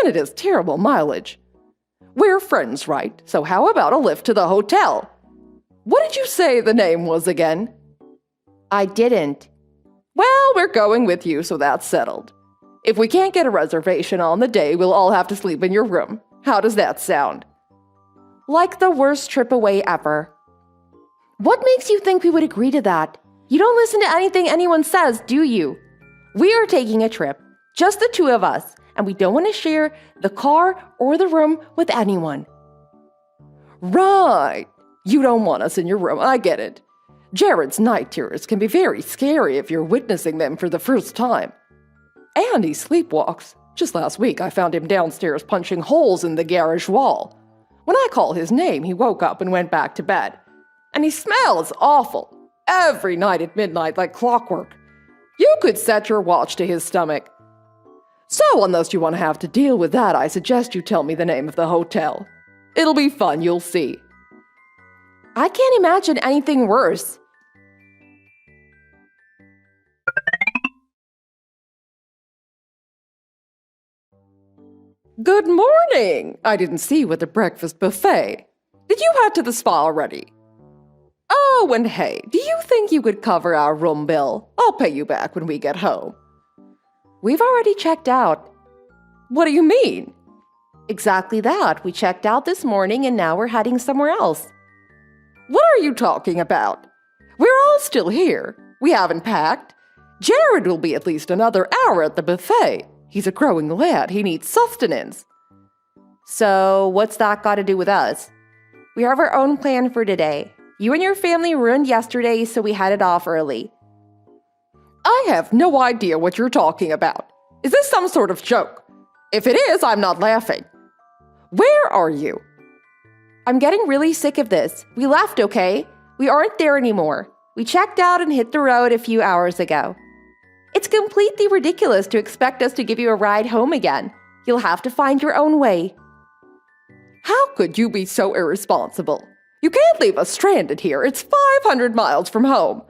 And it is terrible mileage. We're friends, right? So how about a lift to the hotel? What did you say the name was again? I didn't. Well, we're going with you, so that's settled. If we can't get a reservation on the day, we'll all have to sleep in your room. How does that sound? Like the worst trip away ever. What makes you think we would agree to that? You don't listen to anything anyone says, do you? We are taking a trip, just the two of us, and we don't want to share the car or the room with anyone. Right. You don't want us in your room, I get it. Jared's night terrors can be very scary if you're witnessing them for the first time. And he sleepwalks. Just last week, I found him downstairs punching holes in the garage wall. When I called his name, he woke up and went back to bed. And he smells awful. Every night at midnight like clockwork. You could set your watch to his stomach. So unless you want to have to deal with that, I suggest you tell me the name of the hotel. It'll be fun, you'll see. I can't imagine anything worse. Good morning! I didn't see you at the breakfast buffet. Did you head to the spa already? Oh, and hey, do you think you could cover our room bill? I'll pay you back when we get home. We've already checked out. What do you mean? Exactly that. We checked out this morning and now we're heading somewhere else. What are you talking about? We're all still here. We haven't packed. Jared will be at least another hour at the buffet. He's a growing lad. He needs sustenance. So, what's that got to do with us? We have our own plan for today. You and your family ruined yesterday, so we headed off early. I have no idea what you're talking about. Is this some sort of joke? If it is, I'm not laughing. Where are you? I'm getting really sick of this. We left, okay? We aren't there anymore. We checked out and hit the road a few hours ago. It's completely ridiculous to expect us to give you a ride home again. You'll have to find your own way. How could you be so irresponsible? You can't leave us stranded here. It's 500 miles from home.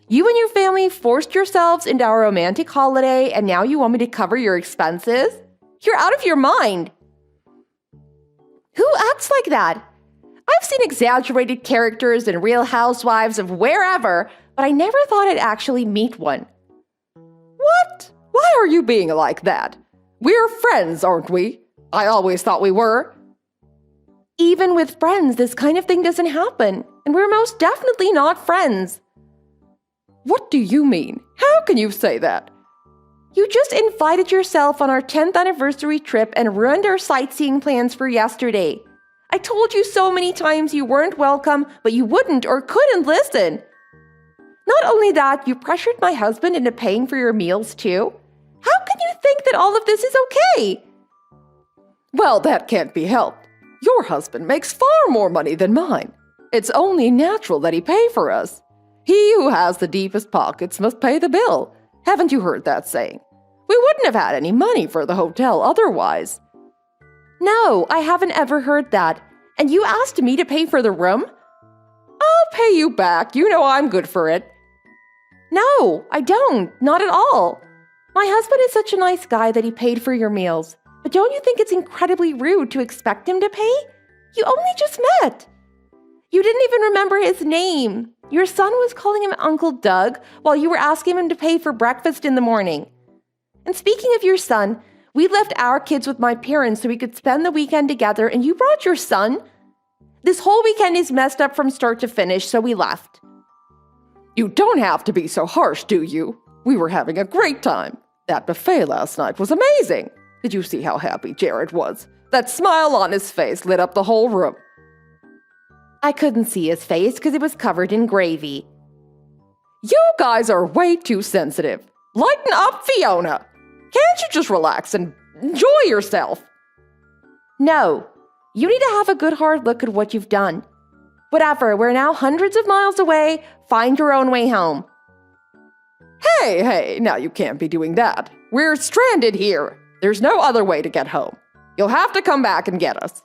You and your family forced yourselves into our romantic holiday, and now you want me to cover your expenses? You're out of your mind. Who acts like that? I've seen exaggerated characters in Real Housewives of wherever, but I never thought I'd actually meet one. What? Why are you being like that? We're friends, aren't we? I always thought we were. Even with friends, this kind of thing doesn't happen, and we're most definitely not friends. What do you mean? How can you say that? You just invited yourself on our 10th anniversary trip and ruined our sightseeing plans for yesterday. I told you so many times you weren't welcome, but you wouldn't or couldn't listen. Not only that, you pressured my husband into paying for your meals too. How can you think that all of this is okay? Well, that can't be helped. Your husband makes far more money than mine. It's only natural that he pay for us. He who has the deepest pockets must pay the bill. Haven't you heard that saying? We wouldn't have had any money for the hotel otherwise. No, I haven't ever heard that. And you asked me to pay for the room? I'll pay you back. You know I'm good for it. No, I don't. Not at all. My husband is such a nice guy that he paid for your meals. But don't you think it's incredibly rude to expect him to pay? You only just met. You didn't even remember his name. Your son was calling him Uncle Doug while you were asking him to pay for breakfast in the morning. And speaking of your son, we left our kids with my parents so we could spend the weekend together, and you brought your son? This whole weekend is messed up from start to finish, so we left. You don't have to be so harsh, do you? We were having a great time. That buffet last night was amazing. Did you see how happy Jared was? That smile on his face lit up the whole room. I couldn't see his face because it was covered in gravy. You guys are way too sensitive. Lighten up, Fiona. Can't you just relax and enjoy yourself? No, you need to have a good hard look at what you've done. Whatever, we're now hundreds of miles away. Find your own way home. Hey, now you can't be doing that. We're stranded here. There's no other way to get home. You'll have to come back and get us.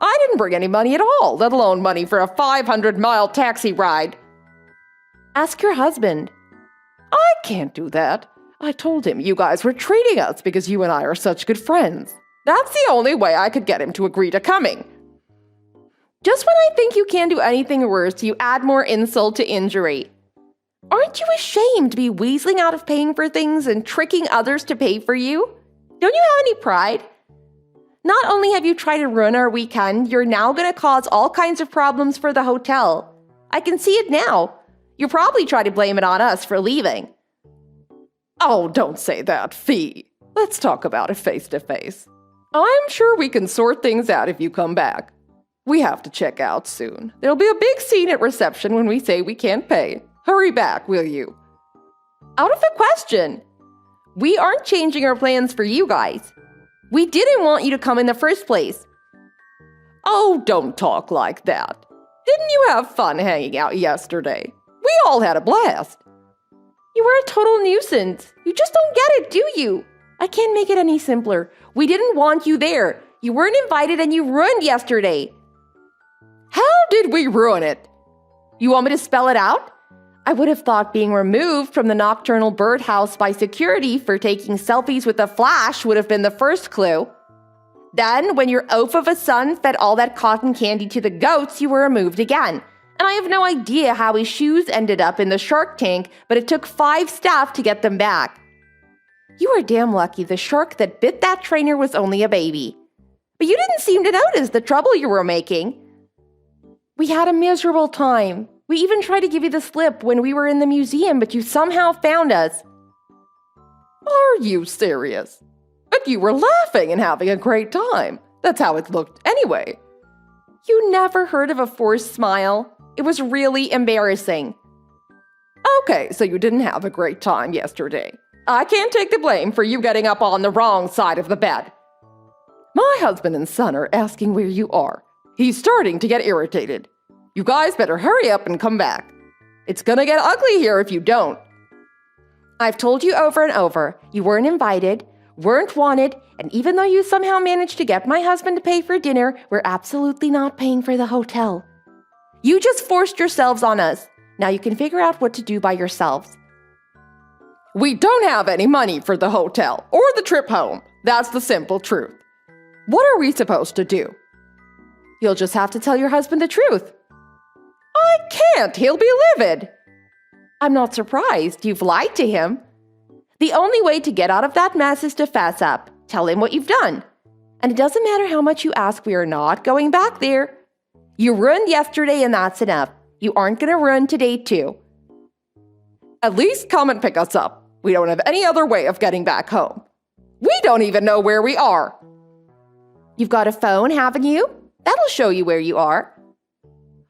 I didn't bring any money at all, let alone money for a 500-mile taxi ride. Ask your husband. I can't do that. I told him you guys were treating us because you and I are such good friends. That's the only way I could get him to agree to coming. Just when I think you can't do anything worse, you add more insult to injury. Aren't you ashamed to be weaseling out of paying for things and tricking others to pay for you? Don't you have any pride? Not only have you tried to ruin our weekend, you're now going to cause all kinds of problems for the hotel. I can see it now. You'll probably try to blame it on us for leaving. Oh, don't say that, Fee. Let's talk about it face to face. I'm sure we can sort things out if you come back. We have to check out soon. There'll be a big scene at reception when we say we can't pay. Hurry back, will you? Out of the question. We aren't changing our plans for you guys. We didn't want you to come in the first place. Oh, don't talk like that. Didn't you have fun hanging out yesterday? We all had a blast. You were a total nuisance. You just don't get it, do you? I can't make it any simpler. We didn't want you there. You weren't invited and you ruined yesterday. How did we ruin it? You want me to spell it out? I would have thought being removed from the nocturnal birdhouse by security for taking selfies with a flash would have been the first clue. Then, when your oaf of a son fed all that cotton candy to the goats, you were removed again. And I have no idea how his shoes ended up in the shark tank, but it took 5 staff to get them back. You were damn lucky the shark that bit that trainer was only a baby. But you didn't seem to notice the trouble you were making. We had a miserable time. We even tried to give you the slip when we were in the museum, but you somehow found us. Are you serious? But you were laughing and having a great time. That's how it looked anyway. You never heard of a forced smile? It was really embarrassing. Okay, so you didn't have a great time yesterday. I can't take the blame for you getting up on the wrong side of the bed. My husband and son are asking where you are. He's starting to get irritated. You guys better hurry up and come back. It's gonna get ugly here if you don't. I've told you over and over, you weren't invited, weren't wanted, and even though you somehow managed to get my husband to pay for dinner, we're absolutely not paying for the hotel. You just forced yourselves on us. Now you can figure out what to do by yourselves. We don't have any money for the hotel or the trip home. That's the simple truth. What are we supposed to do? You'll just have to tell your husband the truth. I can't. He'll be livid. I'm not surprised. You've lied to him. The only way to get out of that mess is to fess up. Tell him what you've done. And it doesn't matter how much you ask, we are not going back there. You ruined yesterday and that's enough. You aren't going to ruin today too. At least come and pick us up. We don't have any other way of getting back home. We don't even know where we are. You've got a phone, haven't you? That'll show you where you are.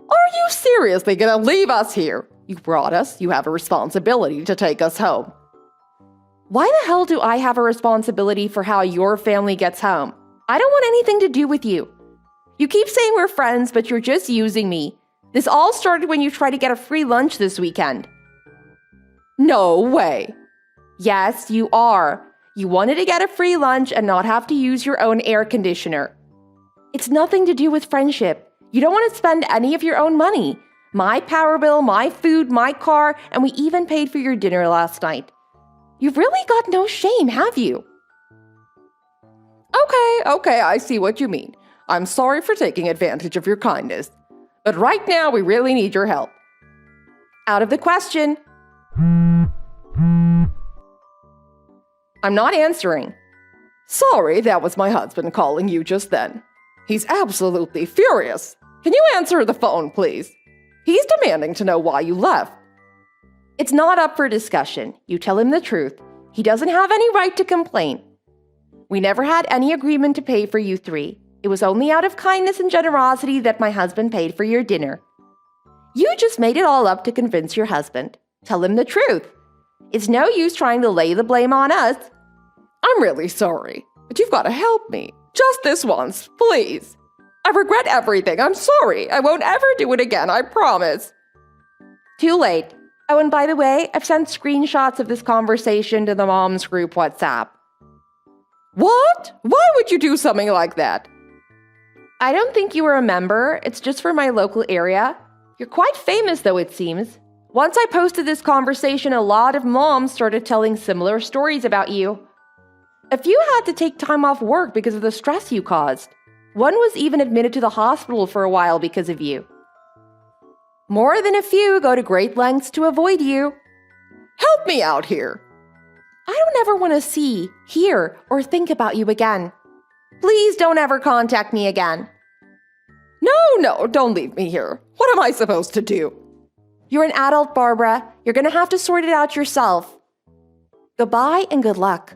Are you seriously going to leave us here? You brought us. You have a responsibility to take us home. Why the hell do I have a responsibility for how your family gets home? I don't want anything to do with you. You keep saying we're friends, but you're just using me. This all started when you tried to get a free lunch this weekend. No way. Yes, you are. You wanted to get a free lunch and not have to use your own air conditioner. It's nothing to do with friendship. You don't want to spend any of your own money. My power bill, my food, my car, and we even paid for your dinner last night. You've really got no shame, have you? Okay, I see what you mean. I'm sorry for taking advantage of your kindness. But right now, we really need your help. Out of the question. I'm not answering. Sorry, that was my husband calling you just then. He's absolutely furious. Can you answer the phone, please? He's demanding to know why you left. It's not up for discussion. You tell him the truth. He doesn't have any right to complain. We never had any agreement to pay for you 3. It was only out of kindness and generosity that my husband paid for your dinner. You just made it all up to convince your husband. Tell him the truth. It's no use trying to lay the blame on us. I'm really sorry, but you've got to help me. Just this once, please. I regret everything. I'm sorry. I won't ever do it again, I promise. Too late. Oh, and by the way, I've sent screenshots of this conversation to the Moms Group WhatsApp. What? Why would you do something like that? I don't think you were a member. It's just for my local area. You're quite famous, though, it seems. Once I posted this conversation, a lot of moms started telling similar stories about you. A few had to take time off work because of the stress you caused. One was even admitted to the hospital for a while because of you. More than a few go to great lengths to avoid you. Help me out here. I don't ever want to see, hear, or think about you again. Please don't ever contact me again. No, don't leave me here. What am I supposed to do? You're an adult, Barbara. You're going to have to sort it out yourself. Goodbye and good luck.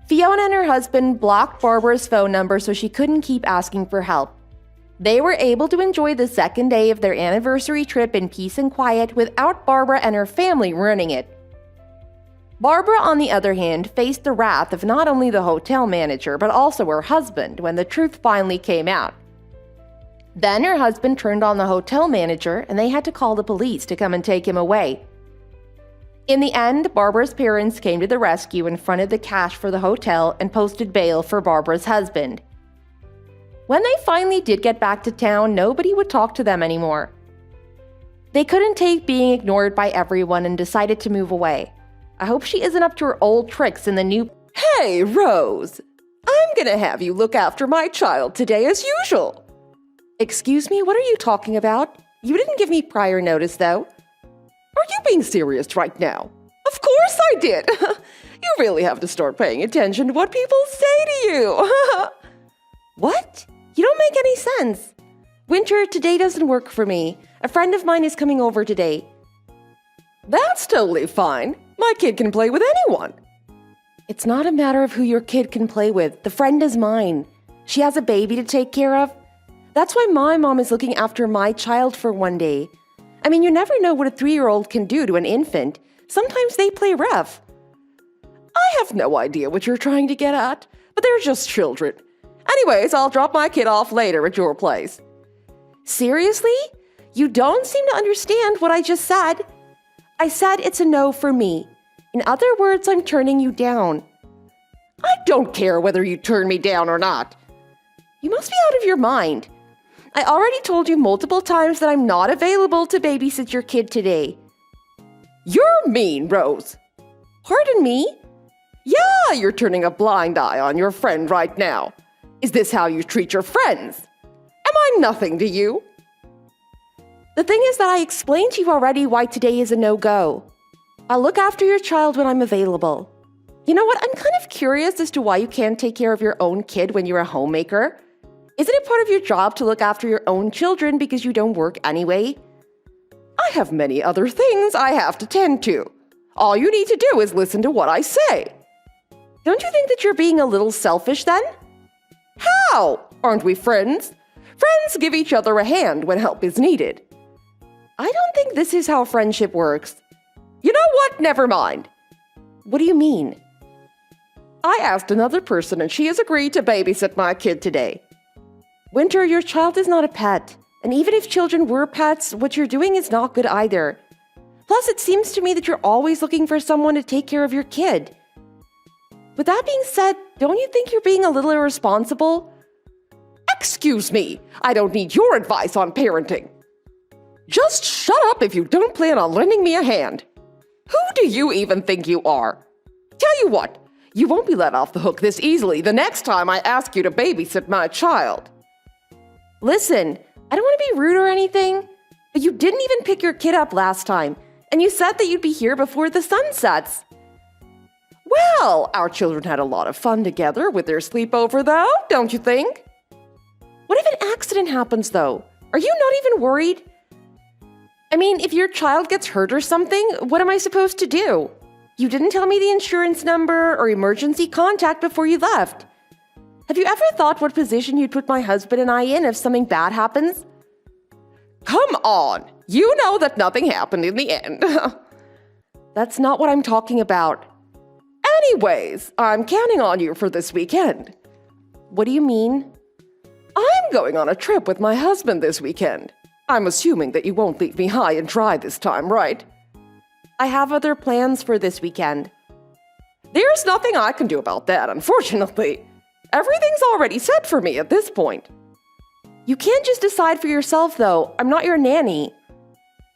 Fiona and her husband blocked Barbara's phone number so she couldn't keep asking for help. They were able to enjoy the second day of their anniversary trip in peace and quiet without Barbara and her family ruining it. Barbara, on the other hand, faced the wrath of not only the hotel manager but also her husband when the truth finally came out. Then her husband turned on the hotel manager and they had to call the police to come and take him away. In the end, Barbara's parents came to the rescue and fronted the cash for the hotel and posted bail for Barbara's husband. When they finally did get back to town, nobody would talk to them anymore. They couldn't take being ignored by everyone and decided to move away. I hope she isn't up to her old tricks in the new... Hey, Rose! I'm gonna have you look after my child today as usual. Excuse me, what are you talking about? You didn't give me prior notice, though. Are you being serious right now? Of course I did! You really have to start paying attention to what people say to you. What? You don't make any sense. Winter, today doesn't work for me. A friend of mine is coming over today. That's totally fine. My kid can play with anyone. It's not a matter of who your kid can play with. The friend is mine. She has a baby to take care of. That's why my mom is looking after my child for one day. I mean, you never know what a 3-year-old can do to an infant. Sometimes they play rough. I have no idea what you're trying to get at, but they're just children. Anyways, I'll drop my kid off later at your place. Seriously? You don't seem to understand what I just said. I said it's a no for me. In other words, I'm turning you down. I don't care whether you turn me down or not. You must be out of your mind. I already told you multiple times that I'm not available to babysit your kid today. You're mean, Rose. Pardon me? Yeah, you're turning a blind eye on your friend right now. Is this how you treat your friends? Am I nothing to you? The thing is that I explained to you already why today is a no-go. I'll look after your child when I'm available. You know what? I'm kind of curious as to why you can't take care of your own kid when you're a homemaker. Isn't it part of your job to look after your own children because you don't work anyway? I have many other things I have to tend to. All you need to do is listen to what I say. Don't you think that you're being a little selfish then? How? Aren't we friends? Friends give each other a hand when help is needed. I don't think this is how friendship works. You know what? Never mind. What do you mean? I asked another person and she has agreed to babysit my kid today. Winter, your child is not a pet. And even if children were pets, what you're doing is not good either. Plus, it seems to me that you're always looking for someone to take care of your kid. With that being said, don't you think you're being a little irresponsible? Excuse me, I don't need your advice on parenting. Just shut up if you don't plan on lending me a hand. Who do you even think you are? Tell you what, you won't be let off the hook this easily the next time I ask you to babysit my child. Listen, I don't want to be rude or anything, but you didn't even pick your kid up last time, and you said that you'd be here before the sun sets. Well, our children had a lot of fun together with their sleepover, though, don't you think? What if an accident happens, though? Are you not even worried? I mean, if your child gets hurt or something, what am I supposed to do? You didn't tell me the insurance number or emergency contact before you left. Have you ever thought what position you'd put my husband and I in if something bad happens? Come on! You know that nothing happened in the end. That's not what I'm talking about. Anyways, I'm counting on you for this weekend. What do you mean? I'm going on a trip with my husband this weekend. I'm assuming that you won't leave me high and dry this time, right? I have other plans for this weekend. There's nothing I can do about that, unfortunately. Everything's already set for me at this point. You can't just decide for yourself, though. I'm not your nanny.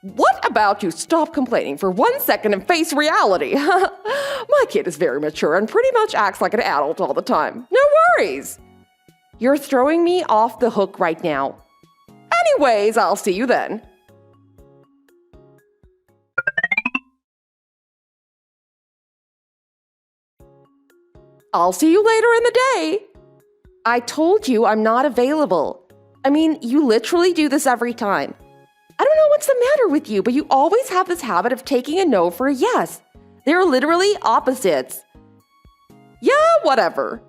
What about you stop complaining for 1 second and face reality? My kid is very mature and pretty much acts like an adult all the time. No worries. You're throwing me off the hook right now. Anyways, I'll see you then. I'll see you later in the day. I told you I'm not available. I mean, you literally do this every time. I don't know what's the matter with you, but you always have this habit of taking a no for a yes. They're literally opposites. Yeah, whatever.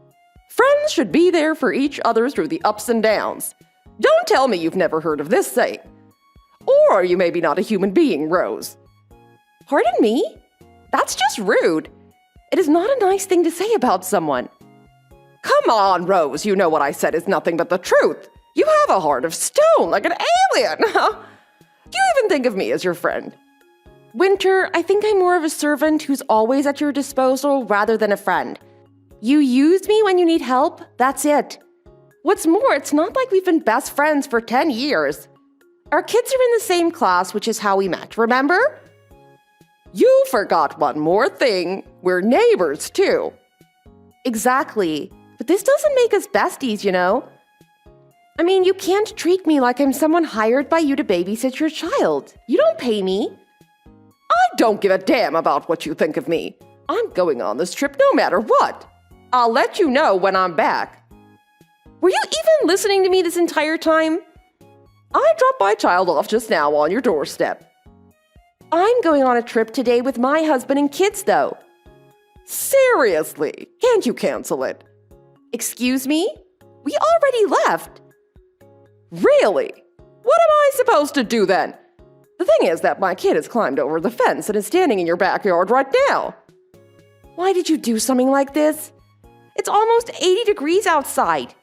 Friends should be there for each other through the ups and downs. Don't tell me you've never heard of this saying. Or you may be not a human being, Rose. Pardon me? That's just rude. It is not a nice thing to say about someone. Come on, Rose, you know what I said is nothing but the truth. You have a heart of stone, like an alien. Do you even think of me as your friend? Winter, I think I'm more of a servant who's always at your disposal rather than a friend. You use me when you need help, that's it. What's more, it's not like we've been best friends for 10 years. Our kids are in the same class, which is how we met, remember? You forgot one more thing. We're neighbors, too. Exactly. But this doesn't make us besties, you know? I mean, you can't treat me like I'm someone hired by you to babysit your child. You don't pay me. I don't give a damn about what you think of me. I'm going on this trip no matter what. I'll let you know when I'm back. Were you even listening to me this entire time? I dropped my child off just now on your doorstep. I'm going on a trip today with my husband and kids, though. Seriously, can't you cancel it? Excuse me? We already left. Really? What am I supposed to do then? The thing is that my kid has climbed over the fence and is standing in your backyard right now. Why did you do something like this? It's almost 80 degrees outside.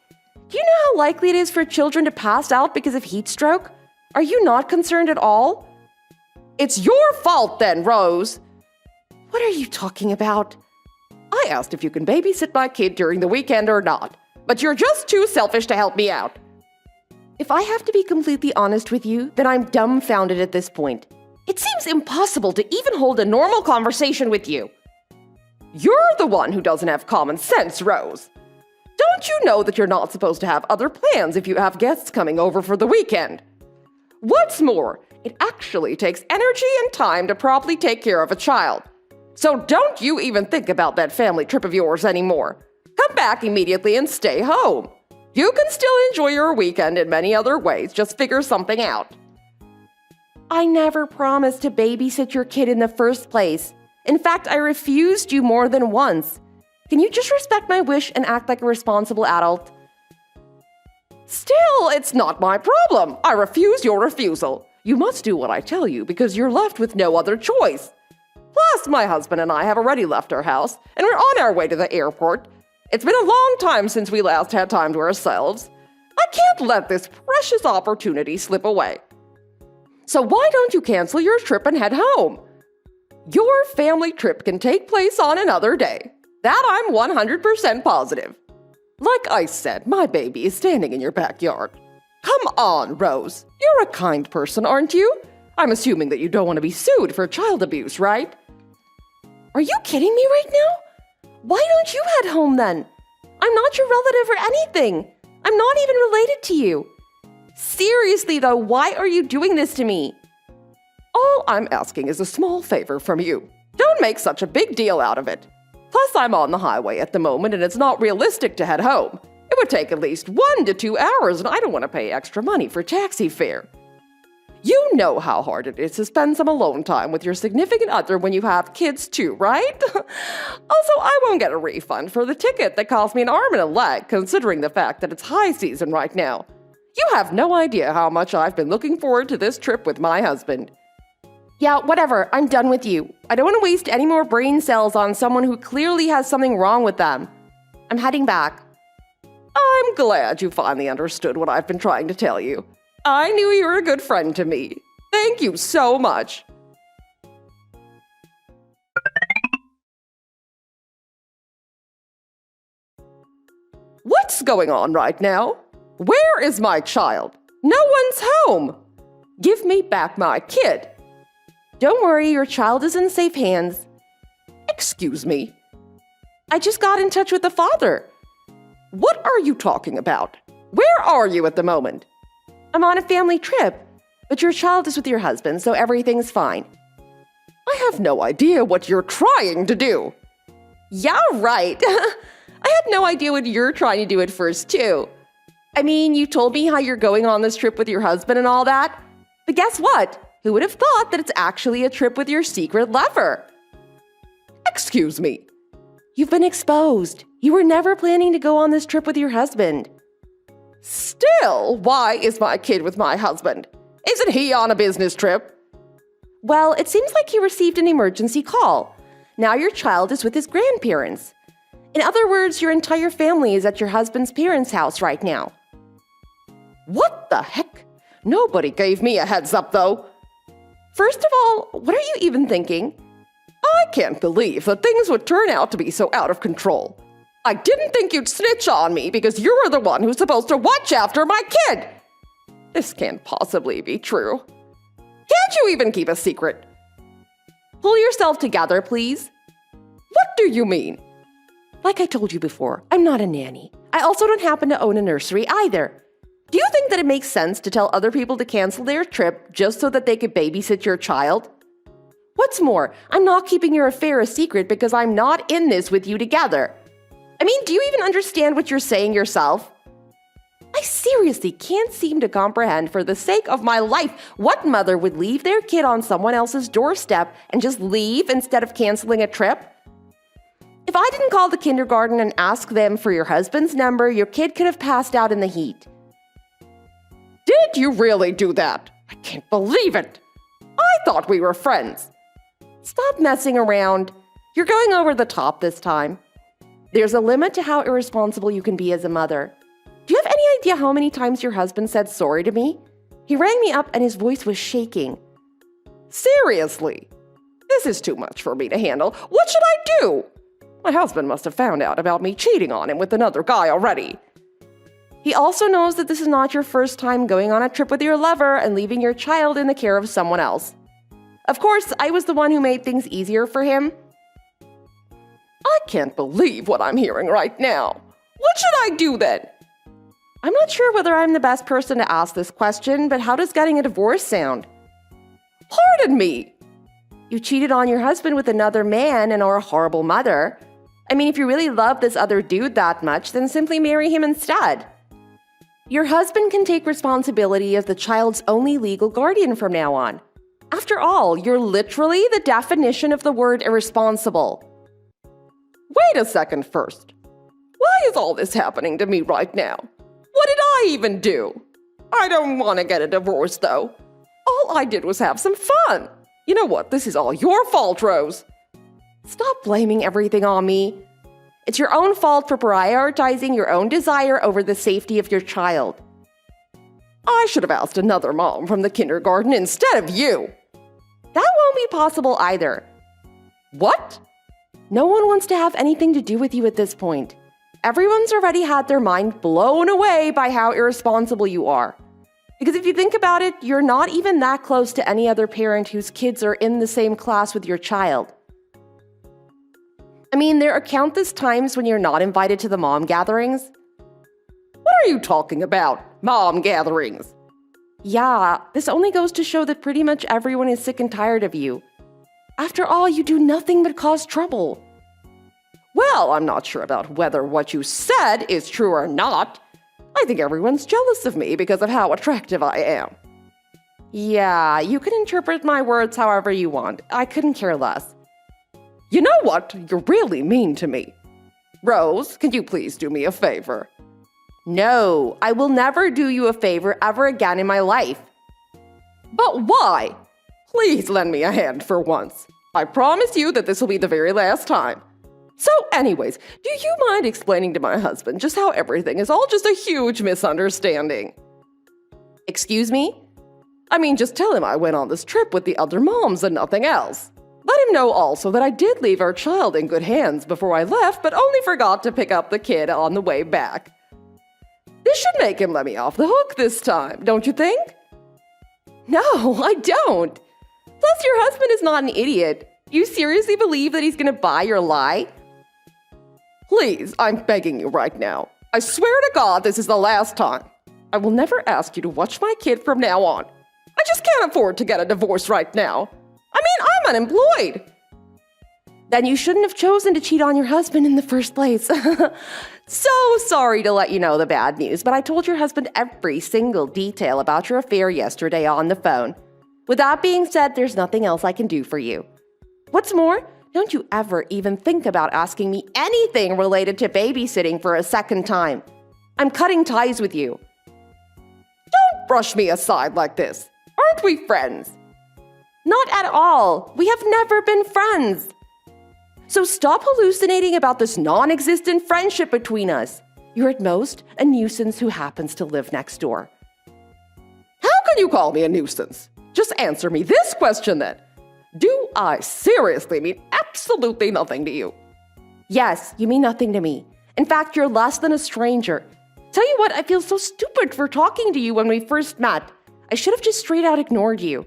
Do you know how likely it is for children to pass out because of heat stroke? Are you not concerned at all? It's your fault then, Rose. What are you talking about? I asked if you can babysit my kid during the weekend or not, but you're just too selfish to help me out. If I have to be completely honest with you, then I'm dumbfounded at this point. It seems impossible to even hold a normal conversation with you. You're the one who doesn't have common sense, Rose. Don't you know that you're not supposed to have other plans if you have guests coming over for the weekend? What's more, it actually takes energy and time to properly take care of a child. So don't you even think about that family trip of yours anymore. Come back immediately and stay home. You can still enjoy your weekend in many other ways, just figure something out. I never promised to babysit your kid in the first place. In fact, I refused you more than once. Can you just respect my wish and act like a responsible adult? Still, it's not my problem. I refuse your refusal. You must do what I tell you because you're left with no other choice. Plus, my husband and I have already left our house, and we're on our way to the airport. It's been a long time since we last had time to ourselves. I can't let this precious opportunity slip away. So why don't you cancel your trip and head home? Your family trip can take place on another day. That I'm 100% positive. Like I said, my baby is standing in your backyard. Come on, Rose. You're a kind person, aren't you? I'm assuming that you don't want to be sued for child abuse, right? Are you kidding me right now? Why don't you head home then? I'm not your relative or anything. I'm not even related to you. Seriously though, why are you doing this to me? All I'm asking is a small favor from you. Don't make such a big deal out of it. Plus, I'm on the highway at the moment and it's not realistic to head home. It would take at least 1 to 2 hours and I don't want to pay extra money for taxi fare. You know how hard it is to spend some alone time with your significant other when you have kids too, right? Also, I won't get a refund for the ticket that cost me an arm and a leg, considering the fact that it's high season right now. You have no idea how much I've been looking forward to this trip with my husband. Yeah, whatever, I'm done with you. I don't want to waste any more brain cells on someone who clearly has something wrong with them. I'm heading back. I'm glad you finally understood what I've been trying to tell you. I knew you were a good friend to me. Thank you so much. What's going on right now? Where is my child? No one's home. Give me back my kid. Don't worry, your child is in safe hands. Excuse me? I just got in touch with the father. What are you talking about? Where are you at the moment? I'm on a family trip, but your child is with your husband, so everything's fine. I have no idea what you're trying to do. Yeah, right. I had no idea what you're trying to do at first, too. I mean, you told me how you're going on this trip with your husband and all that. But guess what? Who would have thought that it's actually a trip with your secret lover? Excuse me. You've been exposed. You were never planning to go on this trip with your husband. Still, why is my kid with my husband? Isn't he on a business trip? Well, it seems like he received an emergency call. Now your child is with his grandparents. In other words, your entire family is at your husband's parents' house right now. What the heck? Nobody gave me a heads up, though. First of all, what are you even thinking? I can't believe that things would turn out to be so out of control. I didn't think you'd snitch on me because you were the one who's supposed to watch after my kid. This can't possibly be true. Can't you even keep a secret? Pull yourself together, please. What do you mean? Like I told you before, I'm not a nanny. I also don't happen to own a nursery either. Do you think that it makes sense to tell other people to cancel their trip just so that they could babysit your child? What's more, I'm not keeping your affair a secret because I'm not in this with you together. I mean, do you even understand what you're saying yourself? I seriously can't seem to comprehend, for the sake of my life, what mother would leave their kid on someone else's doorstep and just leave instead of canceling a trip? If I didn't call the kindergarten and ask them for your husband's number, your kid could have passed out in the heat. Did you really do that? I can't believe it. I thought we were friends. Stop messing around. You're going over the top this time. There's a limit to how irresponsible you can be as a mother. Do you have any idea how many times your husband said sorry to me? He rang me up and his voice was shaking. Seriously? This is too much for me to handle. What should I do? My husband must have found out about me cheating on him with another guy already. He also knows that this is not your first time going on a trip with your lover and leaving your child in the care of someone else. Of course, I was the one who made things easier for him. I can't believe what I'm hearing right now. What should I do then? I'm not sure whether I'm the best person to ask this question, but how does getting a divorce sound? Pardon me. You cheated on your husband with another man and are a horrible mother. I mean, if you really love this other dude that much, then simply marry him instead. Your husband can take responsibility as the child's only legal guardian from now on. After all, you're literally the definition of the word irresponsible. Wait a second first. Why is all this happening to me right now? What did I even do? I don't want to get a divorce, though. All I did was have some fun. You know what? This is all your fault, Rose. Stop blaming everything on me. It's your own fault for prioritizing your own desire over the safety of your child. I should have asked another mom from the kindergarten instead of you. That won't be possible either. What? No one wants to have anything to do with you at this point. Everyone's already had their mind blown away by how irresponsible you are. Because if you think about it, you're not even that close to any other parent whose kids are in the same class with your child. I mean, there are countless times when you're not invited to the mom gatherings. What are you talking about? Mom gatherings? Yeah, this only goes to show that pretty much everyone is sick and tired of you. After all, you do nothing but cause trouble. Well, I'm not sure about whether what you said is true or not. I think everyone's jealous of me because of how attractive I am. Yeah, you can interpret my words however you want. I couldn't care less. You know what? You're really mean to me. Rose, can you please do me a favor? No, I will never do you a favor ever again in my life. But why? Please lend me a hand for once. I promise you that this will be the very last time. So anyways, do you mind explaining to my husband just how everything is all just a huge misunderstanding? Excuse me? I mean, just tell him I went on this trip with the other moms and nothing else. Let him know also that I did leave our child in good hands before I left, but only forgot to pick up the kid on the way back. This should make him let me off the hook this time, don't you think? No, I don't. Plus, your husband is not an idiot. You seriously believe that he's gonna buy your lie? Please, I'm begging you right now. I swear to God this is the last time. I will never ask you to watch my kid from now on. I just can't afford to get a divorce right now. I mean, I'm unemployed. Then you shouldn't have chosen to cheat on your husband in the first place. So sorry to let you know the bad news, but I told your husband every single detail about your affair yesterday on the phone. With that being said, there's nothing else I can do for you. What's more, don't you ever even think about asking me anything related to babysitting for a second time. I'm cutting ties with you. Don't brush me aside like this. Aren't we friends? Not at all. We have never been friends. So stop hallucinating about this non-existent friendship between us. You're at most a nuisance who happens to live next door. How can you call me a nuisance? Just answer me this question then. Do I seriously mean absolutely nothing to you? Yes, you mean nothing to me. In fact, you're less than a stranger. Tell you what, I feel so stupid for talking to you when we first met. I should have just straight out ignored you.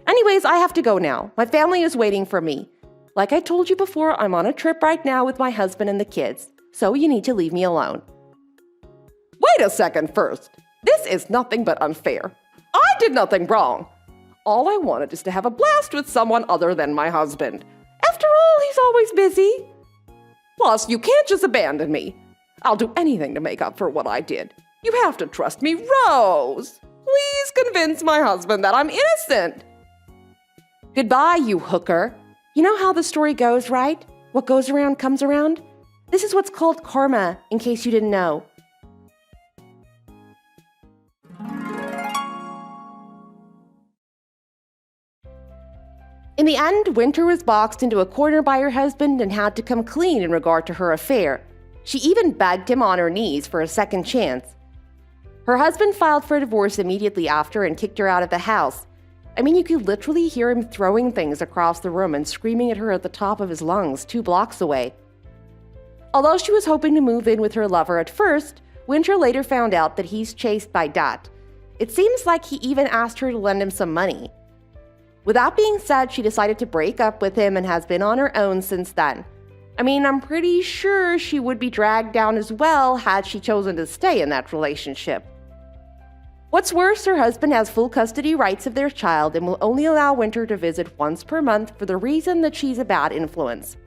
Anyways, I have to go now. My family is waiting for me. Like I told you before, I'm on a trip right now with my husband and the kids, so you need to leave me alone. Wait a second first. This is nothing but unfair. I did nothing wrong. All I wanted is to have a blast with someone other than my husband. After all, he's always busy. Plus, you can't just abandon me. I'll do anything to make up for what I did. You have to trust me, Rose. Please convince my husband that I'm innocent. Goodbye, you hooker. You know how the story goes, right? What goes around comes around? This is what's called karma, in case you didn't know. In the end, Winter was boxed into a corner by her husband and had to come clean in regard to her affair. She even begged him on her knees for a second chance. Her husband filed for divorce immediately after and kicked her out of the house. I mean, you could literally hear him throwing things across the room and screaming at her at the top of his lungs 2 blocks away. Although she was hoping to move in with her lover at first, Winter later found out that he's chased by debt. It seems like he even asked her to lend him some money. With that being said, she decided to break up with him and has been on her own since then. I mean, I'm pretty sure she would be dragged down as well had she chosen to stay in that relationship. What's worse, her husband has full custody rights of their child and will only allow Winter to visit once per month for the reason that she's a bad influence.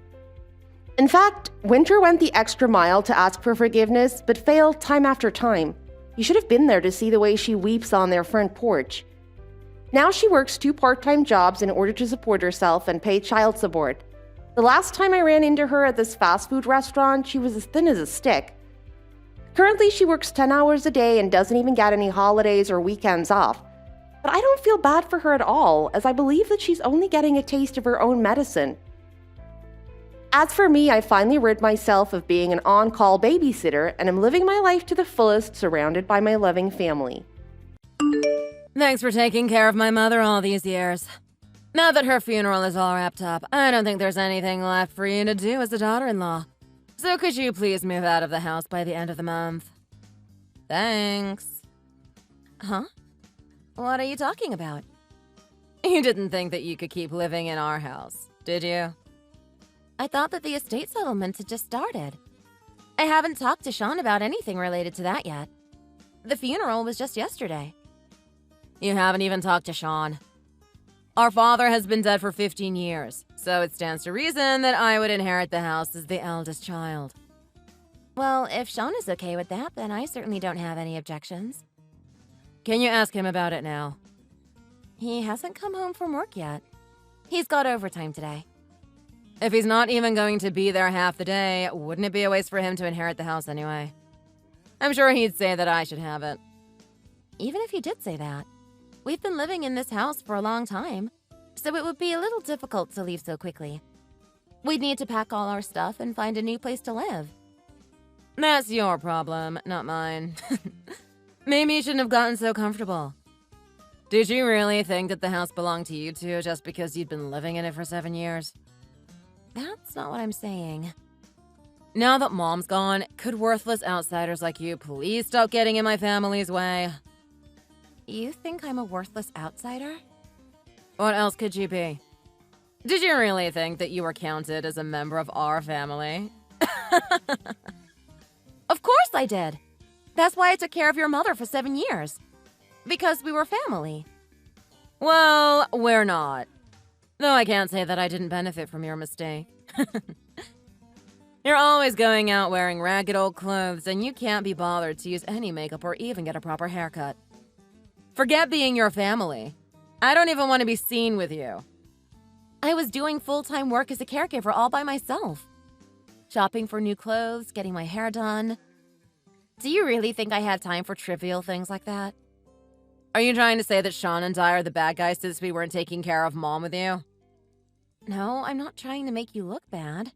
In fact, Winter went the extra mile to ask for forgiveness, but failed time after time. You should have been there to see the way she weeps on their front porch. Now she works 2 part-time jobs in order to support herself and pay child support. The last time I ran into her at this fast food restaurant, she was as thin as a stick. Currently, she works 10 hours a day and doesn't even get any holidays or weekends off. But I don't feel bad for her at all, as I believe that she's only getting a taste of her own medicine. As for me, I finally rid myself of being an on-call babysitter and am living my life to the fullest, surrounded by my loving family. Thanks for taking care of my mother all these years. Now that her funeral is all wrapped up, I don't think there's anything left for you to do as a daughter-in-law. So could you please move out of the house by the end of the month? Thanks. Huh? What are you talking about? You didn't think that you could keep living in our house, did you? I thought that the estate settlement had just started. I haven't talked to Sean about anything related to that yet. The funeral was just yesterday. You haven't even talked to Sean. Our father has been dead for 15 years, so it stands to reason that I would inherit the house as the eldest child. Well, if Sean is okay with that, then I certainly don't have any objections. Can you ask him about it now? He hasn't come home from work yet. He's got overtime today. If he's not even going to be there half the day, wouldn't it be a waste for him to inherit the house anyway? I'm sure he'd say that I should have it. Even if he did say that, we've been living in this house for a long time, so it would be a little difficult to leave so quickly. We'd need to pack all our stuff and find a new place to live. That's your problem, not mine. Maybe you shouldn't have gotten so comfortable. Did you really think that the house belonged to you two just because you'd been living in it for 7 years? That's not what I'm saying. Now that Mom's gone, could worthless outsiders like you please stop getting in my family's way? You think I'm a worthless outsider? What else could you be? Did you really think that you were counted as a member of our family? Of course I did. That's why I took care of your mother for 7 years. Because we were family. Well, we're not. Though I can't say that I didn't benefit from your mistake. You're always going out wearing ragged old clothes, and you can't be bothered to use any makeup or even get a proper haircut. Forget being your family. I don't even want to be seen with you. I was doing full-time work as a caregiver all by myself. Shopping for new clothes, getting my hair done. Do you really think I had time for trivial things like that? Are you trying to say that Sean and I are the bad guys since we weren't taking care of Mom with you? No, I'm not trying to make you look bad.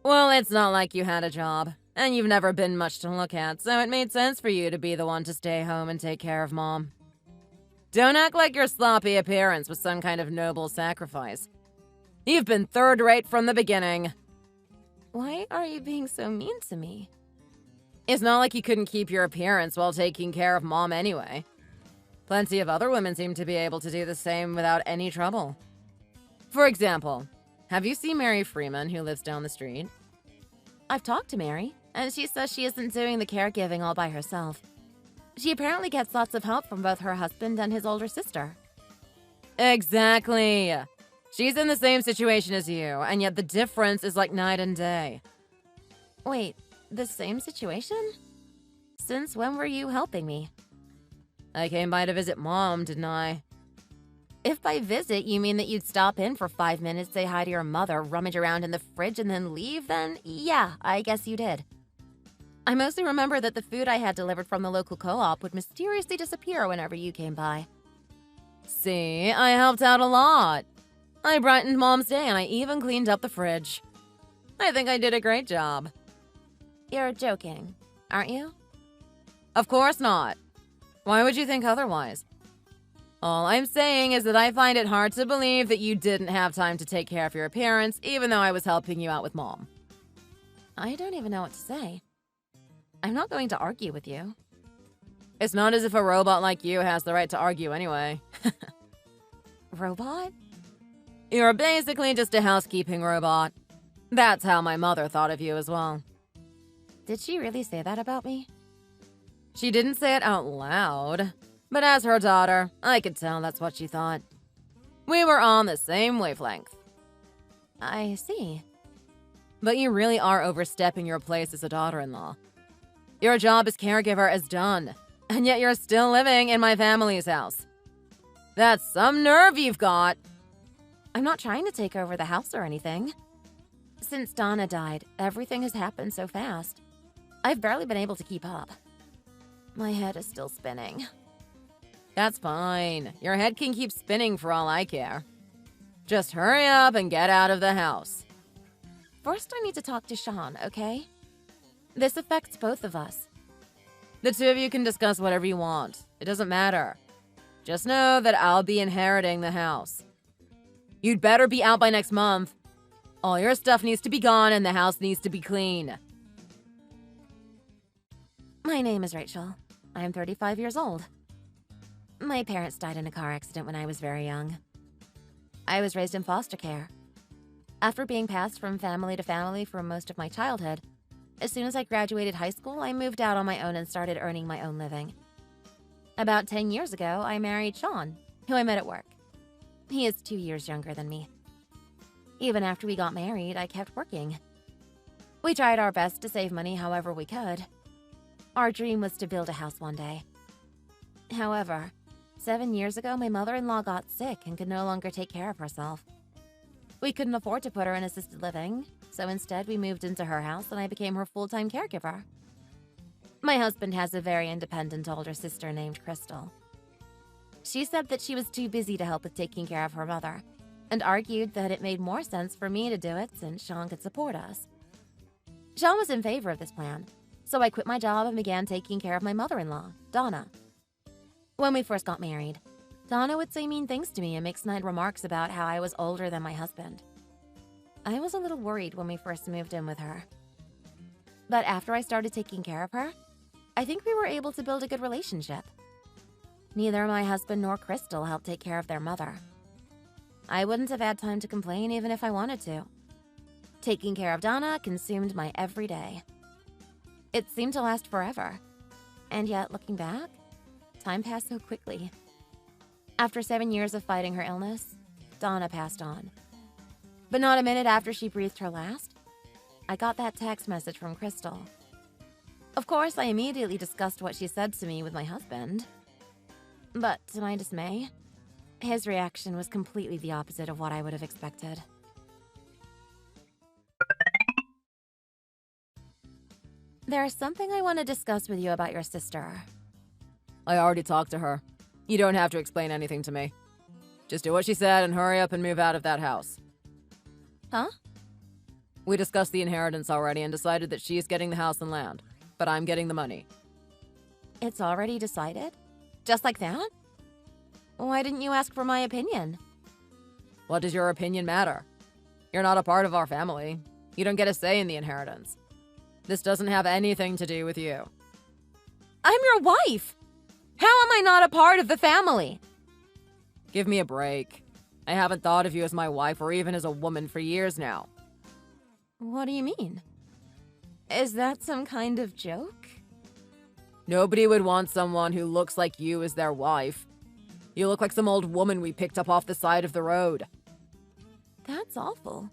Well, it's not like you had a job, and you've never been much to look at, so it made sense for you to be the one to stay home and take care of Mom. Don't act like your sloppy appearance was some kind of noble sacrifice. You've been third-rate from the beginning. Why are you being so mean to me? It's not like you couldn't keep your appearance while taking care of Mom anyway. Plenty of other women seem to be able to do the same without any trouble. For example, have you seen Mary Freeman, who lives down the street? I've talked to Mary, and she says she isn't doing the caregiving all by herself. She apparently gets lots of help from both her husband and his older sister. Exactly. She's in the same situation as you, and yet the difference is like night and day. Wait, the same situation? Since when were you helping me? I came by to visit Mom, didn't I? If by visit you mean that you'd stop in for 5 minutes, say hi to your mother, rummage around in the fridge, and then leave, then yeah, I guess you did. I mostly remember that the food I had delivered from the local co-op would mysteriously disappear whenever you came by. See, I helped out a lot. I brightened Mom's day and I even cleaned up the fridge. I think I did a great job. You're joking, aren't you? Of course not. Why would you think otherwise? All I'm saying is that I find it hard to believe that you didn't have time to take care of your appearance, even though I was helping you out with Mom. I don't even know what to say. I'm not going to argue with you. It's not as if a robot like you has the right to argue anyway. Robot? You're basically just a housekeeping robot. That's how my mother thought of you as well. Did she really say that about me? She didn't say it out loud, but as her daughter, I could tell that's what she thought. We were on the same wavelength. I see. But you really are overstepping your place as a daughter-in-law. Your job as caregiver is done, and yet you're still living in my family's house. That's some nerve you've got. I'm not trying to take over the house or anything. Since Donna died, everything has happened so fast. I've barely been able to keep up. My head is still spinning. That's fine. Your head can keep spinning for all I care. Just hurry up and get out of the house. First, I need to talk to Sean, okay? This affects both of us. The two of you can discuss whatever you want. It doesn't matter. Just know that I'll be inheriting the house. You'd better be out by next month. All your stuff needs to be gone and the house needs to be clean. My name is Rachel. I am 35 years old. My parents died in a car accident when I was very young. I was raised in foster care. After being passed from family to family for most of my childhood, as soon as I graduated high school, I moved out on my own and started earning my own living. About 10 years ago, I married Sean, who I met at work. He is 2 years younger than me. Even after we got married, I kept working. We tried our best to save money however we could. Our dream was to build a house one day. However, 7 years ago, my mother-in-law got sick and could no longer take care of herself. We couldn't afford to put her in assisted living, so instead we moved into her house and I became her full-time caregiver. My husband has a very independent older sister named Crystal. She said that she was too busy to help with taking care of her mother, and argued that it made more sense for me to do it since Sean could support us. Sean was in favor of this plan, so I quit my job and began taking care of my mother-in-law, Donna. When we first got married, Donna would say mean things to me and make snide remarks about how I was older than my husband. I was a little worried when we first moved in with her. But after I started taking care of her, I think we were able to build a good relationship. Neither my husband nor Crystal helped take care of their mother, I wouldn't have had time to complain even if I wanted to. Taking care of Donna consumed my every day. It seemed to last forever. And yet, looking back, time passed so quickly. After 7 years of fighting her illness, Donna passed on. But not a minute after she breathed her last, I got that text message from Crystal. Of course, I immediately discussed what she said to me with my husband. But to my dismay, his reaction was completely the opposite of what I would have expected. There's something I want to discuss with you about your sister. I already talked to her. You don't have to explain anything to me. Just do what she said and hurry up and move out of that house. Huh? We discussed the inheritance already and decided that she is getting the house and land, but I'm getting the money. It's already decided? Just like that? Why didn't you ask for my opinion? What does your opinion matter? You're not a part of our family. You don't get a say in the inheritance. This doesn't have anything to do with you. I'm your wife! How am I not a part of the family? Give me a break. I haven't thought of you as my wife or even as a woman for years now. What do you mean? Is that some kind of joke? Nobody would want someone who looks like you as their wife. You look like some old woman we picked up off the side of the road. That's awful.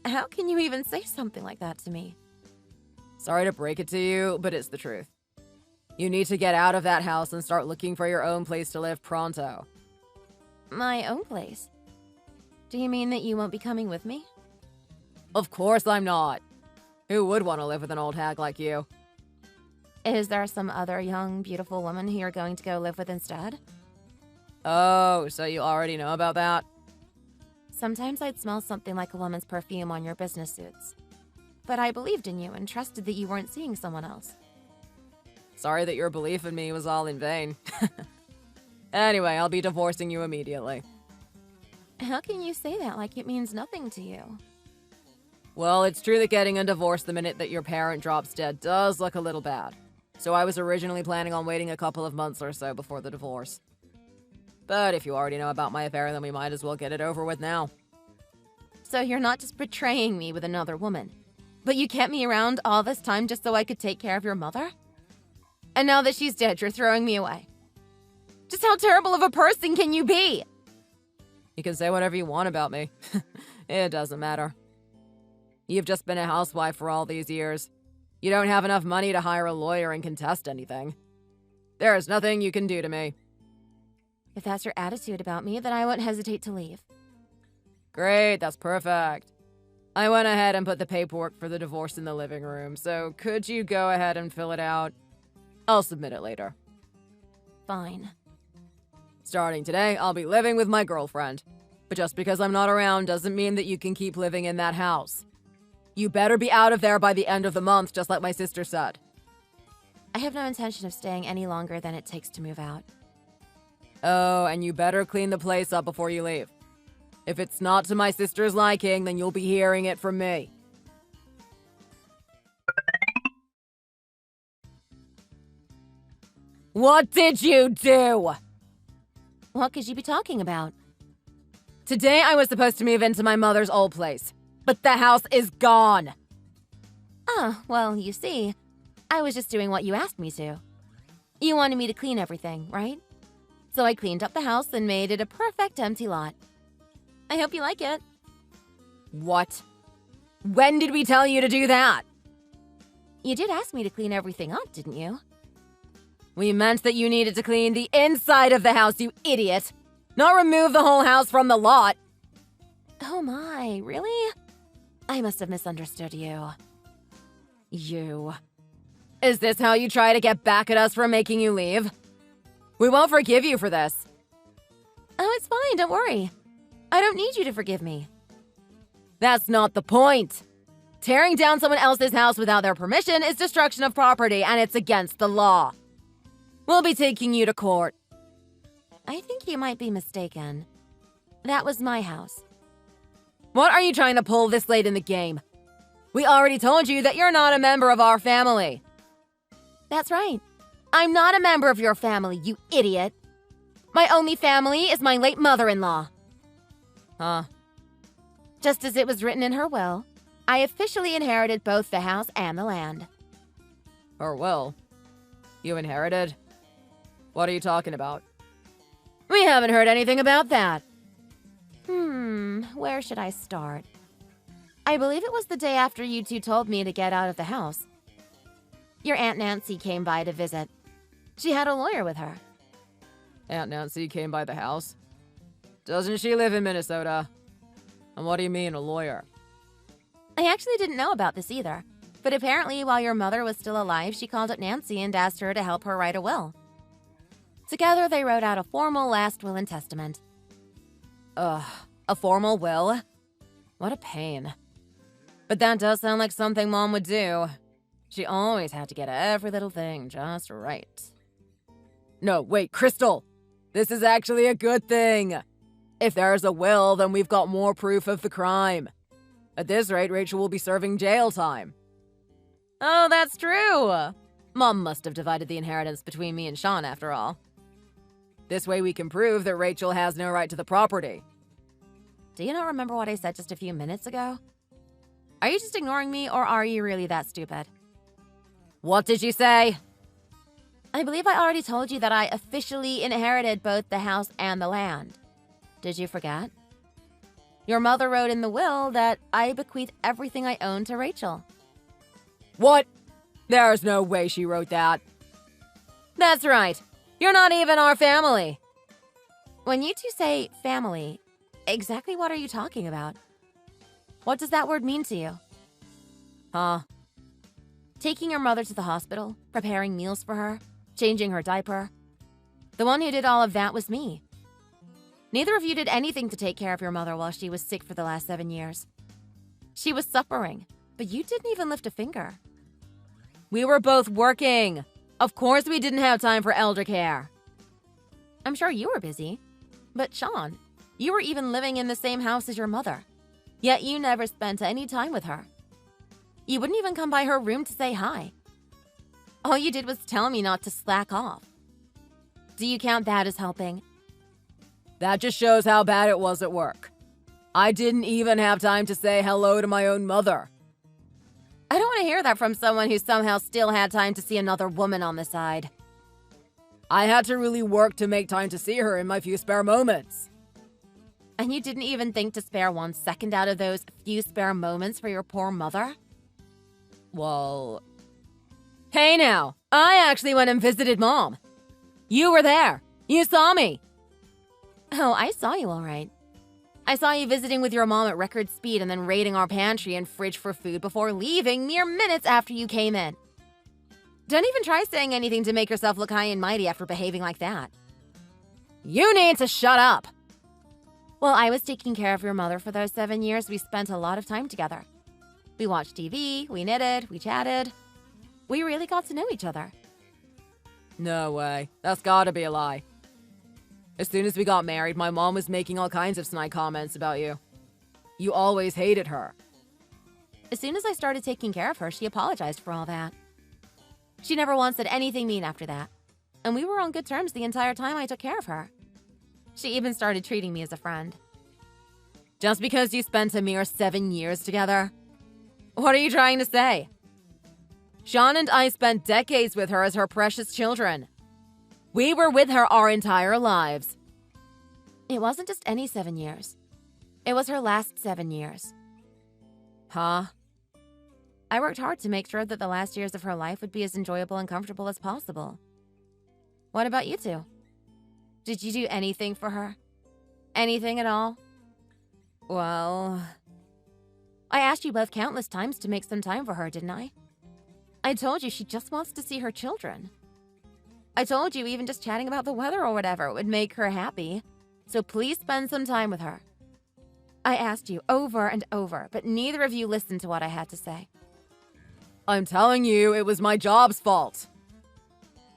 How can you even say something like that to me? Sorry to break it to you, but it's the truth. You need to get out of that house and start looking for your own place to live pronto. My own place? Do you mean that you won't be coming with me? Of course I'm not. Who would want to live with an old hag like you? Is there some other young, beautiful woman who you're going to go live with instead? Oh, so you already know about that? Sometimes I'd smell something like a woman's perfume on your business suits. But I believed in you and trusted that you weren't seeing someone else. Sorry that your belief in me was all in vain. Anyway, I'll be divorcing you immediately. How can you say that like it means nothing to you? Well, it's true that getting a divorce the minute that your parent drops dead does look a little bad. So I was originally planning on waiting a couple of months or so before the divorce. But if you already know about my affair, then we might as well get it over with now. So you're not just betraying me with another woman, but you kept me around all this time just so I could take care of your mother? And now that she's dead, you're throwing me away. Just how terrible of a person can you be? You can say whatever you want about me. It doesn't matter. You've just been a housewife for all these years. You don't have enough money to hire a lawyer and contest anything. There is nothing you can do to me. If that's your attitude about me, then I won't hesitate to leave. Great, that's perfect. I went ahead and put the paperwork for the divorce in the living room, so could you go ahead and fill it out? I'll submit it later. Fine. Starting today, I'll be living with my girlfriend. But just because I'm not around doesn't mean that you can keep living in that house. You better be out of there by the end of the month, just like my sister said. I have no intention of staying any longer than it takes to move out. Oh, and you better clean the place up before you leave. If it's not to my sister's liking, then you'll be hearing it from me. What did you do? What could you be talking about? Today I was supposed to move into my mother's old place, but the house is gone. Oh, well, you see, I was just doing what you asked me to. You wanted me to clean everything, right? So I cleaned up the house and made it a perfect empty lot. I hope you like it. What? When did we tell you to do that? You did ask me to clean everything up, didn't you? We meant that you needed to clean the inside of the house, you idiot! Not remove the whole house from the lot! Oh my, really? I must have misunderstood you. You. Is this how you try to get back at us for making you leave? We won't forgive you for this. Oh, it's fine, don't worry. I don't need you to forgive me. That's not the point. Tearing down someone else's house without their permission is destruction of property, and it's against the law. We'll be taking you to court. I think you might be mistaken. That was my house. What are you trying to pull this late in the game? We already told you that you're not a member of our family. That's right. I'm not a member of your family, you idiot. My only family is my late mother-in-law. Huh? Just as it was written in her will, I officially inherited both the house and the land. Her will? You inherited? What are you talking about? We haven't heard anything about that. Where should I start? I believe it was the day after you two told me to get out of the house. Your Aunt Nancy came by to visit. She had a lawyer with her. Aunt Nancy came by the house? Doesn't she live in Minnesota? And what do you mean, a lawyer? I actually didn't know about this either, but apparently while your mother was still alive, she called up Nancy and asked her to help her write a will. Together, they wrote out a formal last will and testament. Ugh, a formal will? What a pain. But that does sound like something Mom would do. She always had to get every little thing just right. No, wait, Crystal! This is actually a good thing! If there's a will, then we've got more proof of the crime. At this rate, Rachel will be serving jail time. Oh, that's true! Mom must have divided the inheritance between me and Sean after all. This way we can prove that Rachel has no right to the property. Do you not remember what I said just a few minutes ago? Are you just ignoring me, or are you really that stupid? What did you say? I believe I already told you that I officially inherited both the house and the land. Did you forget? Your mother wrote in the will that I bequeath everything I own to Rachel. What? There's no way she wrote that. That's right. You're not even our family. When you two say family, exactly what are you talking about? What does that word mean to you? Huh? Taking your mother to the hospital, preparing meals for her, changing her diaper. The one who did all of that was me. Neither of you did anything to take care of your mother while she was sick for the last 7 years. She was suffering, but you didn't even lift a finger. We were both working. Of course we didn't have time for elder care. I'm sure you were busy. But Sean, you were even living in the same house as your mother. Yet you never spent any time with her. You wouldn't even come by her room to say hi. All you did was tell me not to slack off. Do you count that as helping? That just shows how bad it was at work. I didn't even have time to say hello to my own mother. I don't want to hear that from someone who somehow still had time to see another woman on the side. I had to really work to make time to see her in my few spare moments. And you didn't even think to spare 1 second out of those few spare moments for your poor mother? Well... Hey now, I actually went and visited Mom. You were there. You saw me. Oh, I saw you all right. I saw you visiting with your mom at record speed and then raiding our pantry and fridge for food before leaving mere minutes after you came in. Don't even try saying anything to make yourself look high and mighty after behaving like that. You need to shut up. While I was taking care of your mother for those 7 years, we spent a lot of time together. We watched TV, we knitted, we chatted. We really got to know each other. No way. That's gotta be a lie. As soon as we got married, my mom was making all kinds of snide comments about you. You always hated her. As soon as I started taking care of her, she apologized for all that. She never once said anything mean after that. And we were on good terms the entire time I took care of her. She even started treating me as a friend. Just because you spent a mere 7 years together? What are you trying to say? Sean and I spent decades with her as her precious children. We were with her our entire lives. It wasn't just any 7 years. It was her last 7 years. Huh? I worked hard to make sure that the last years of her life would be as enjoyable and comfortable as possible. What about you two? Did you do anything for her? Anything at all? Well... I asked you both countless times to make some time for her, didn't I? I told you she just wants to see her children. I told you even just chatting about the weather or whatever would make her happy. So please spend some time with her. I asked you over and over, but neither of you listened to what I had to say. I'm telling you, it was my job's fault.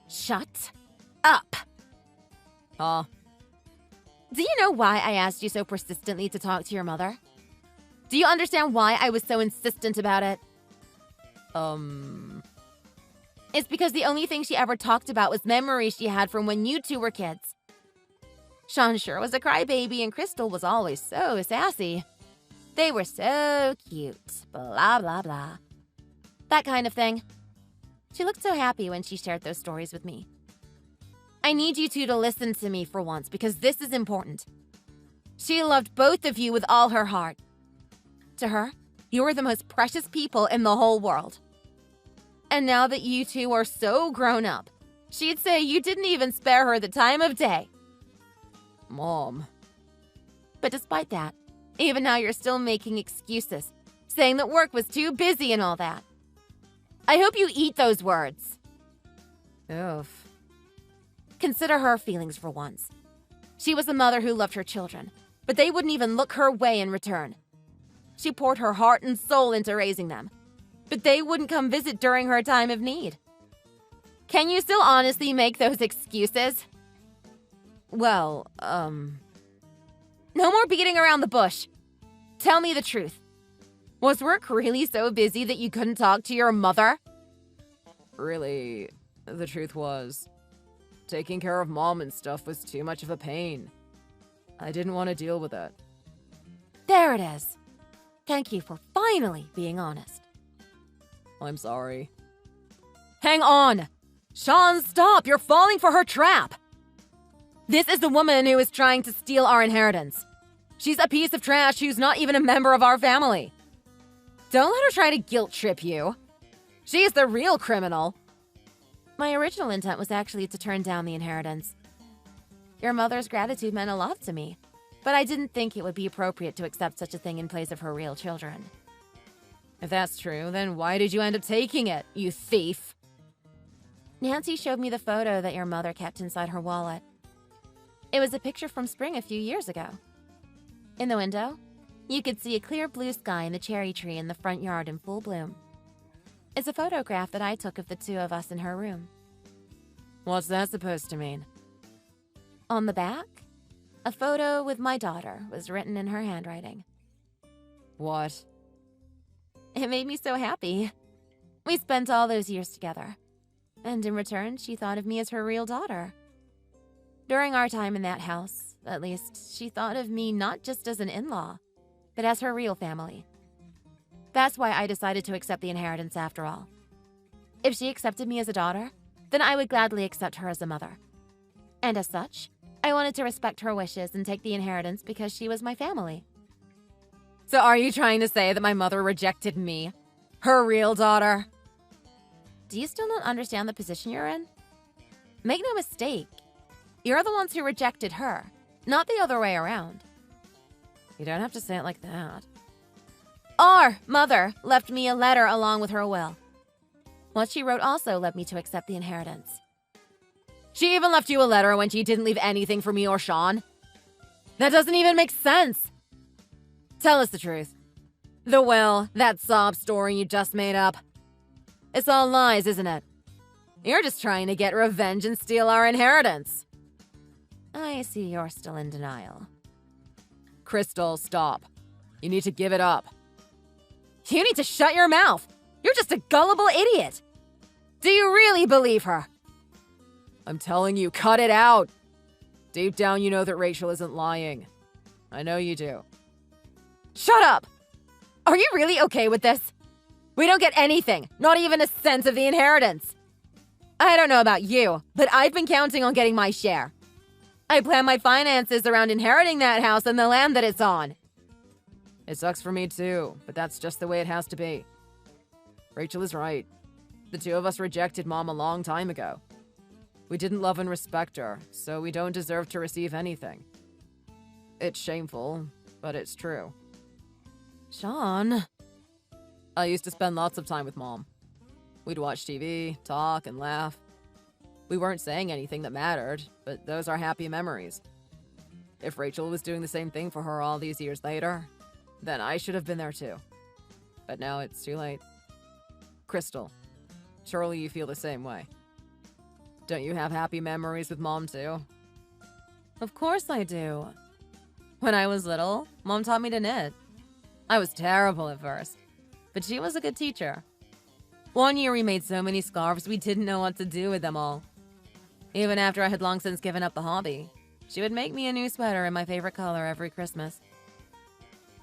Shut up. Huh? Do you know why I asked you so persistently to talk to your mother? Do you understand why I was so insistent about it? It's because the only thing she ever talked about was memories she had from when you two were kids. Sean sure was a crybaby and Crystal was always so sassy. They were so cute, blah, blah, blah. That kind of thing. She looked so happy when she shared those stories with me. I need you two to listen to me for once because this is important. She loved both of you with all her heart. To her, you are the most precious people in the whole world. And now that you two are so grown up, she'd say you didn't even spare her the time of day. Mom. But despite that, even now you're still making excuses, saying that work was too busy and all that. I hope you eat those words. Oof. Consider her feelings for once. She was a mother who loved her children, but they wouldn't even look her way in return. She poured her heart and soul into raising them, but they wouldn't come visit during her time of need. Can you still honestly make those excuses? Well, No more beating around the bush. Tell me the truth. Was work really so busy that you couldn't talk to your mother? really, the truth was, taking care of Mom and stuff was too much of a pain. I didn't want to deal with it. There it is. Thank you for finally being honest. I'm sorry. Hang on! Sean, stop! You're falling for her trap! This is the woman who is trying to steal our inheritance. She's a piece of trash who's not even a member of our family. Don't let her try to guilt trip you. She's the real criminal. My original intent was actually to turn down the inheritance. Your mother's gratitude meant a lot to me, but I didn't think it would be appropriate to accept such a thing in place of her real children. If that's true, then why did you end up taking it, you thief? Nancy showed me the photo that your mother kept inside her wallet. It was a picture from spring a few years ago. In the window, you could see a clear blue sky and the cherry tree in the front yard in full bloom. It's a photograph that I took of the two of us in her room. What's that supposed to mean? On the back, a photo with my daughter was written in her handwriting. What? It made me so happy. We spent all those years together. And in return, she thought of me as her real daughter. During our time in that house, at least, she thought of me not just as an in-law, but as her real family. That's why I decided to accept the inheritance after all. If she accepted me as a daughter, then I would gladly accept her as a mother. And as such, I wanted to respect her wishes and take the inheritance because she was my family. So are you trying to say that my mother rejected me? Her real daughter? Do you still not understand the position you're in? Make no mistake. You're the ones who rejected her, not the other way around. You don't have to say it like that. Our mother left me a letter along with her will. What she wrote also led me to accept the inheritance. She even left you a letter when she didn't leave anything for me or Sean? That doesn't even make sense. Tell us the truth. The will, that sob story you just made up. It's all lies, isn't it? You're just trying to get revenge and steal our inheritance. I see you're still in denial. Crystal, stop. You need to give it up. You need to shut your mouth. You're just a gullible idiot. Do you really believe her? I'm telling you, cut it out. Deep down, you know that Rachel isn't lying. I know you do. Shut up! Are you really okay with this? We don't get anything, not even a cent of the inheritance. I don't know about you, but I've been counting on getting my share. I plan my finances around inheriting that house and the land that it's on. It sucks for me too, but that's just the way it has to be. Rachel is right. The two of us rejected Mom a long time ago. We didn't love and respect her, so we don't deserve to receive anything. It's shameful, but it's true. Sean. I used to spend lots of time with Mom. We'd watch TV, talk, and laugh. We weren't saying anything that mattered, but those are happy memories. If Rachel was doing the same thing for her all these years later, then I should have been there too. But now it's too late. Crystal, surely you feel the same way. Don't you have happy memories with Mom too? Of course I do. When I was little, Mom taught me to knit. I was terrible at first, but she was a good teacher. One year we made so many scarves we didn't know what to do with them all. Even after I had long since given up the hobby, She would make me a new sweater in my favorite color every Christmas.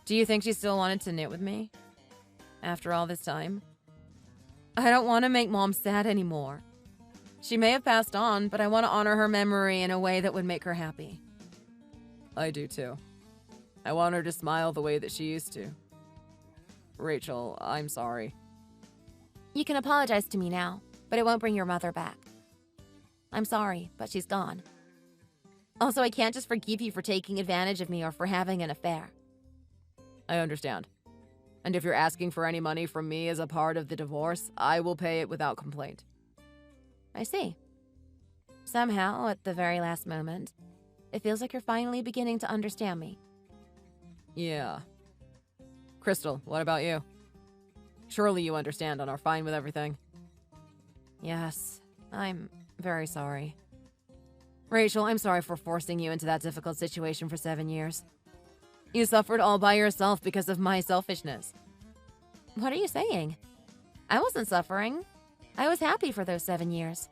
Do you think she still wanted to knit with me? After all this time? I don't want to make Mom sad anymore. She may have passed on, but I want to honor her memory in a way that would make her happy. I do too. I want her to smile the way that she used to. Rachel, I'm sorry. You can apologize to me now, but it won't bring your mother back. I'm sorry, but she's gone. Also, I can't just forgive you for taking advantage of me or for having an affair. I understand. And if you're asking for any money from me as a part of the divorce, I will pay it without complaint. I see. Somehow, at the very last moment, it feels like you're finally beginning to understand me. Yeah. Crystal, what about you? Surely you understand and are fine with everything. Yes, I'm very sorry. Rachel, I'm sorry for forcing you into that difficult situation for 7 years. You suffered all by yourself because of my selfishness. What are you saying? I wasn't suffering. I was happy for those 7 years.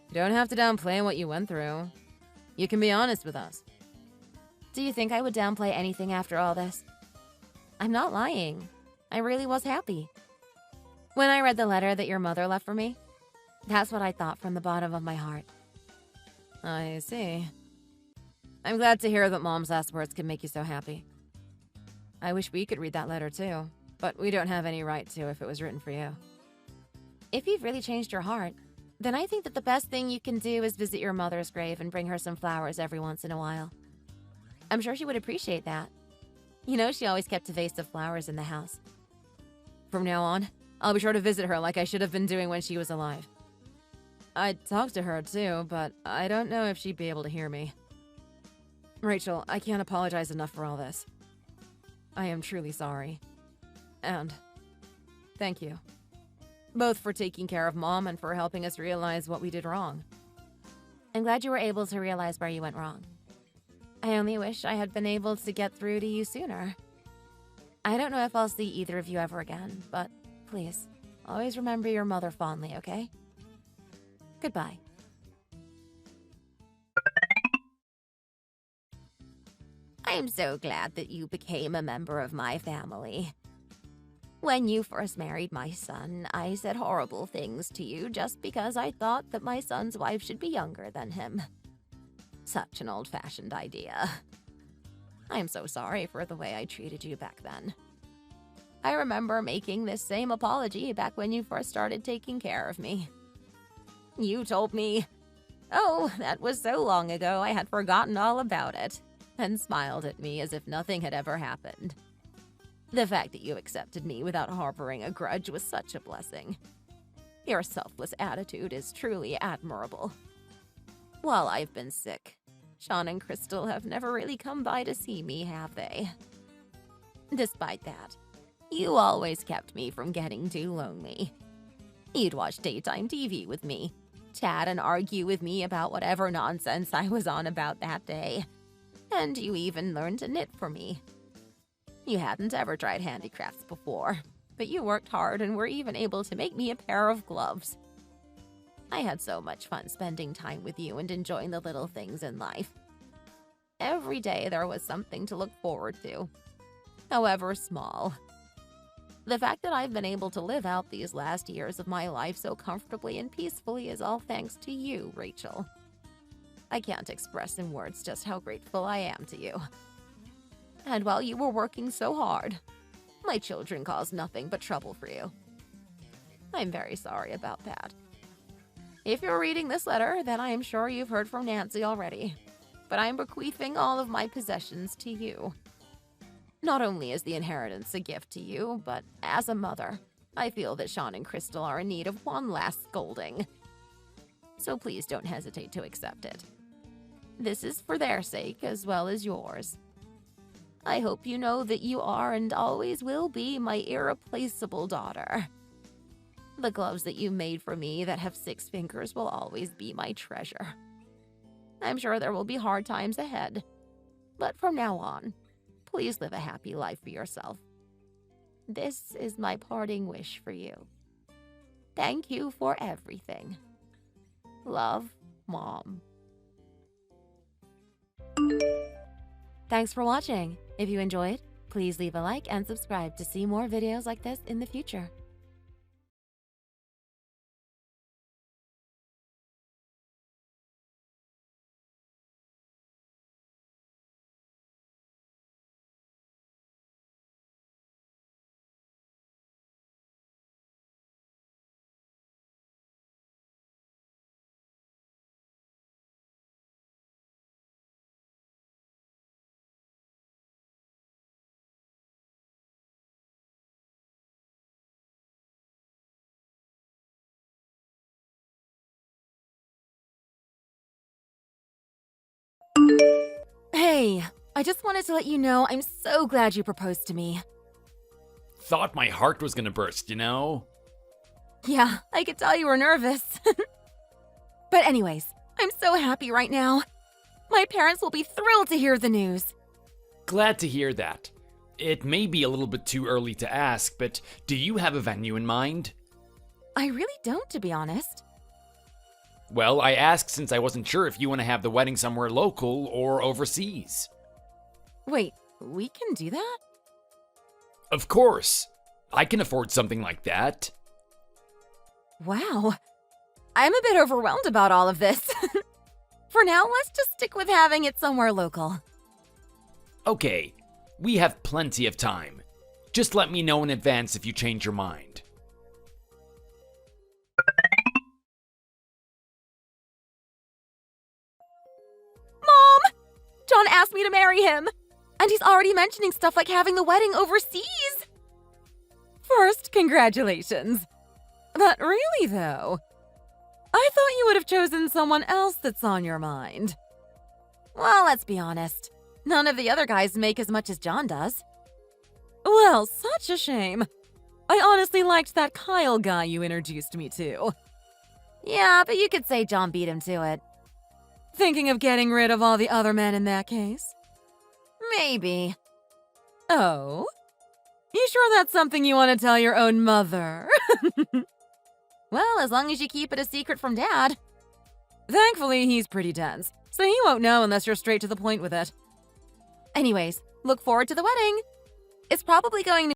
You don't have to downplay what you went through. You can be honest with us. Do you think I would downplay anything after all this? I'm not lying. I really was happy. When I read the letter that your mother left for me, that's what I thought from the bottom of my heart. I see. I'm glad to hear that Mom's last words can make you so happy. I wish we could read that letter too, but we don't have any right to if it was written for you. If you've really changed your heart, then I think that the best thing you can do is visit your mother's grave and bring her some flowers every once in a while. I'm sure she would appreciate that. You know, she always kept a vase of flowers in the house. From now on, I'll be sure to visit her like I should have been doing when she was alive. I'd talk to her too, but I don't know if she'd be able to hear me. Rachel, I can't apologize enough for all this. I am truly sorry. And thank you. Both for taking care of Mom and for helping us realize what we did wrong. I'm glad you were able to realize where you went wrong. I only wish I had been able to get through to you sooner. I don't know if I'll see either of you ever again, but please, always remember your mother fondly, okay? Goodbye. I am so glad that you became a member of my family. When you first married my son, I said horrible things to you just because I thought that my son's wife should be younger than him. Such an old-fashioned idea. I am so sorry for the way I treated you back then. I remember making this same apology back when you first started taking care of me. You told me, "Oh, that was so long ago I had forgotten all about it," and smiled at me as if nothing had ever happened. The fact that you accepted me without harboring a grudge was such a blessing. Your selfless attitude is truly admirable. While I've been sick, Sean and Crystal have never really come by to see me, have they? Despite that, you always kept me from getting too lonely. You'd watch daytime TV with me, chat and argue with me about whatever nonsense I was on about that day. And you even learned to knit for me. You hadn't ever tried handicrafts before, but you worked hard and were even able to make me a pair of gloves. I had so much fun spending time with you and enjoying the little things in life. Every day there was something to look forward to, however small. The fact that I've been able to live out these last years of my life so comfortably and peacefully is all thanks to you, Rachel. I can't express in words just how grateful I am to you. And while you were working so hard, my children caused nothing but trouble for you. I'm very sorry about that. If you're reading this letter, then I am sure you've heard from Nancy already, but I'm bequeathing all of my possessions to you. Not only is the inheritance a gift to you, but as a mother, I feel that Sean and Crystal are in need of one last scolding. So please don't hesitate to accept it. This is for their sake as well as yours. I hope you know that you are and always will be my irreplaceable daughter. The gloves that you made for me that have 6 fingers will always be my treasure. I'm sure there will be hard times ahead, but from now on, please live a happy life for yourself. This is my parting wish for you. Thank you for everything. Love, Mom. Thanks for watching. If you enjoyed, please leave a like and subscribe to see more videos like this in the future. Hey, I just wanted to let you know I'm so glad you proposed to me. Thought my heart was gonna burst, you know? Yeah, I could tell you were nervous. But anyways, I'm so happy right now. My parents will be thrilled to hear the news. Glad to hear that. It may be a little bit too early to ask, but do you have a venue in mind? I really don't, to be honest. Well, I asked since I wasn't sure if you want to have the wedding somewhere local or overseas. Wait, we can do that? Of course. I can afford something like that. Wow. I'm a bit overwhelmed about all of this. For now, let's just stick with having it somewhere local. Okay, we have plenty of time. Just let me know in advance if you change your mind. Mom! John asked me to marry him, and he's already mentioning stuff like having the wedding overseas. First, congratulations. But really, though, I thought you would have chosen someone else that's on your mind. Well, let's be honest. None of the other guys make as much as John does. Well, such a shame. I honestly liked that Kyle guy you introduced me to. Yeah, but you could say John beat him to it. Thinking of getting rid of all the other men in that case? Maybe. Oh? You sure that's something you want to tell your own mother? Well, as long as you keep it a secret from Dad. Thankfully, he's pretty dense, so he won't know unless you're straight to the point with it. Anyways, look forward to the wedding. It's probably going to